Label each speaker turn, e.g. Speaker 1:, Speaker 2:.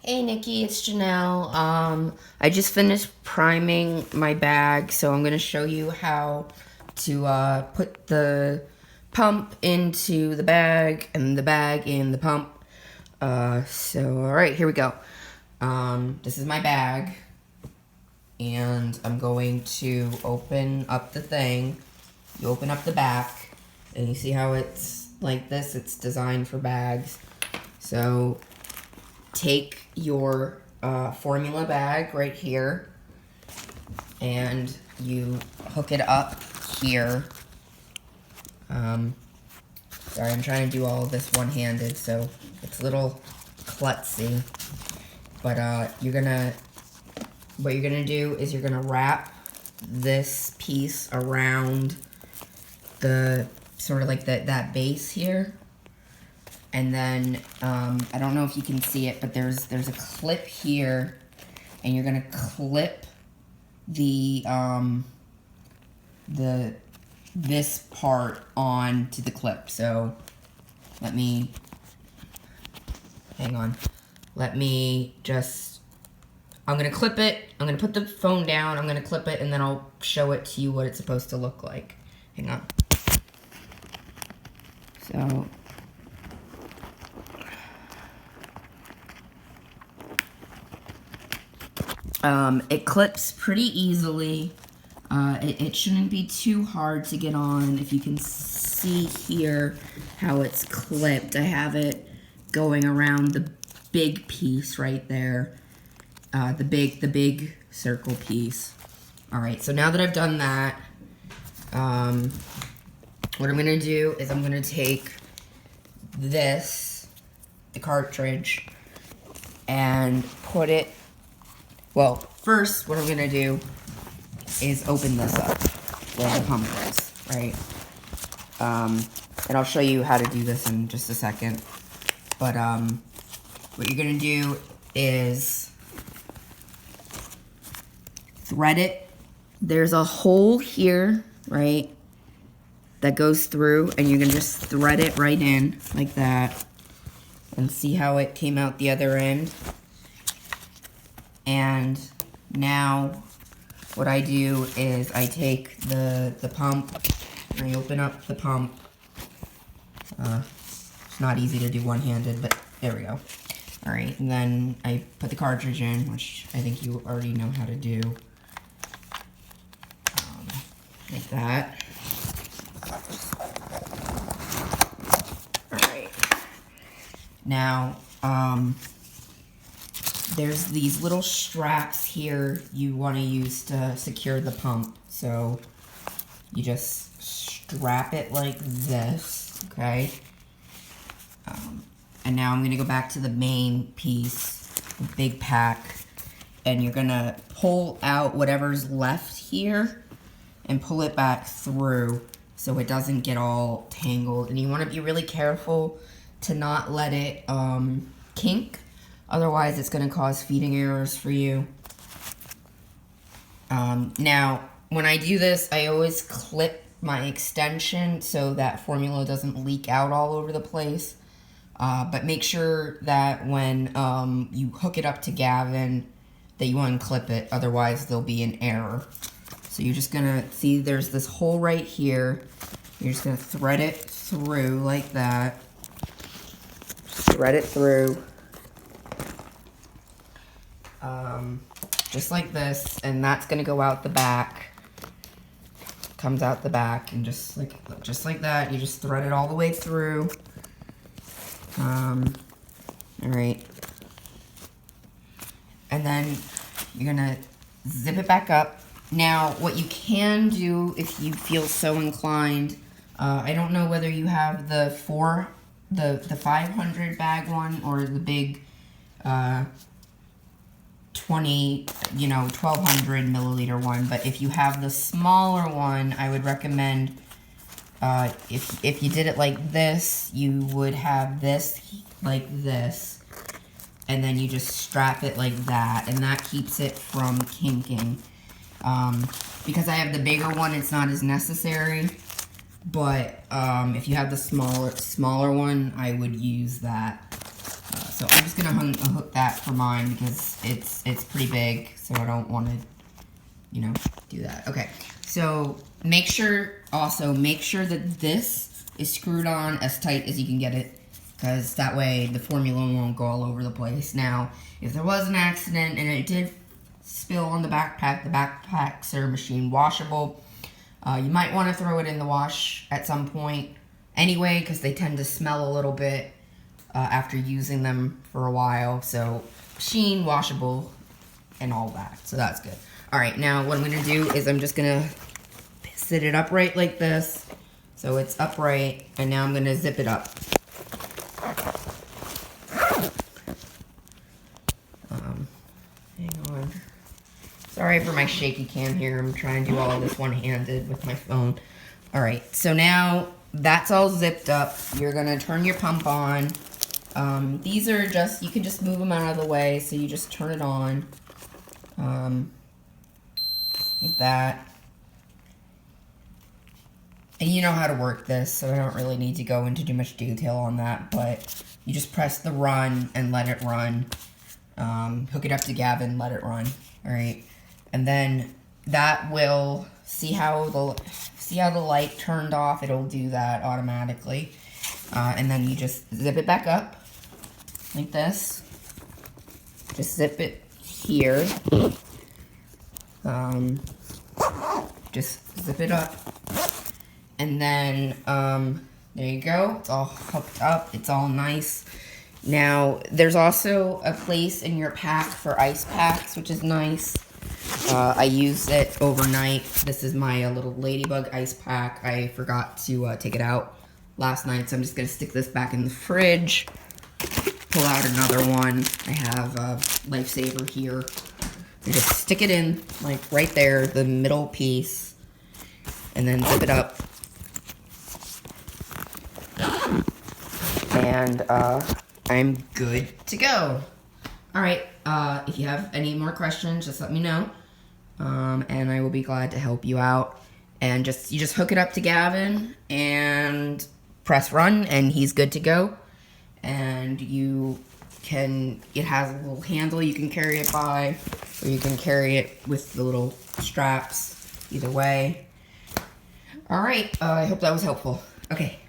Speaker 1: Hey Nikki, it's Janelle. I just finished priming my bag, so I'm gonna show you how to put the pump into the bag and the bag in the pump. Alright, here we go. This is my bag, and I'm going to open up the thing. You open up the back, and you see how it's like this? It's designed for bags. So take your formula bag right here and you hook it up here. Sorry, I'm trying to do all of this one-handed, so it's a little klutzy. But what you're gonna do is you're gonna wrap this piece around the sort of like that base here. And then, I don't know if you can see it, but there's a clip here, and you're gonna clip this part on to the clip. So, hang on. I'm gonna clip it, I'm gonna put the phone down, I'm gonna clip it, and then I'll show it to you what it's supposed to look like. Hang on. So, it clips pretty easily. It shouldn't be too hard to get on. If you can see here how it's clipped, I have it going around the big piece right there. The big circle piece. Alright, so now that I've done that, what I'm gonna do is I'm gonna take the cartridge, and put it, well, first what I'm gonna do is open this up where the pump is, right? And I'll show you how to do this in just a second. But what you're gonna do is thread it. There's a hole here, right, that goes through, and you're gonna just thread it right in like that, and see how it came out the other end. And now what I do is I take the pump, and I open up the pump. It's not easy to do one-handed, but there we go. Alright, and then I put the cartridge in, which I think you already know how to do. Like that. Alright. Now, there's these little straps here you want to use to secure the pump. So you just strap it like this, okay? And now I'm going to go back to the main piece, the big pack, and you're going to pull out whatever's left here and pull it back through so it doesn't get all tangled. And you want to be really careful to not let it kink. Otherwise, it's going to cause feeding errors for you. Now, when I do this, I always clip my extension so that formula doesn't leak out all over the place. But make sure that when you hook it up to Gavin, that you unclip it. Otherwise, there'll be an error. So you're just going to see there's this hole right here. You're just going to thread it through like that. Thread it through. Just like this, and that's gonna go out the back. Comes out the back, and just like that, you just thread it all the way through. Alright. And then you're gonna zip it back up. Now, what you can do if you feel so inclined, I don't know whether you have the 500 bag one or the big 1200 milliliter one, but if you have the smaller one, I would recommend, if you did it like this, you would have this like this, and then you just strap it like that, and that keeps it from kinking. Because I have the bigger one, it's not as necessary, but if you have the smaller one, I would use that. So I'm just gonna unhook that for mine because it's pretty big, so I don't want to, you know, do that. Okay, so make sure that this is screwed on as tight as you can get it, because that way the formula won't go all over the place. Now, if there was an accident and it did spill on the backpacks are machine washable. You might want to throw it in the wash at some point anyway, because they tend to smell a little bit after using them for a while. So machine washable and all that. So that's good. All right, now what I'm going to do is I'm just going to sit it upright like this. So it's upright, and now I'm going to zip it up. Hang on. Sorry for my shaky cam here. I'm trying to do all of this one-handed with my phone. All right, so now that's all zipped up. You're gonna turn your pump on. These are just, you can just move them out of the way. So you just turn it on, like that. And you know how to work this, so I don't really need to go into too much detail on that, but you just press the run and let it run. Hook it up to Gavin, let it run. All right, and then that will see how the light turned off. It'll do that automatically, and then you just zip it back up like this. Just zip it here. Just zip it up, and then there you go. It's all hooked up. It's all nice. Now, there's also a place in your pack for ice packs, which is nice. I use it overnight. This is my little ladybug ice pack. I forgot to take it out last night, so I'm just going to stick this back in the fridge. Pull out another one. I have a Lifesaver here. You just stick it in, like right there, the middle piece, and then zip it up. And, I'm good to go. All right, if you have any more questions, just let me know, and I will be glad to help you out. And you just hook it up to Gavin and press run, and he's good to go. And it has a little handle you can carry it by, or you can carry it with the little straps, either way. All right, I hope that was helpful. Okay,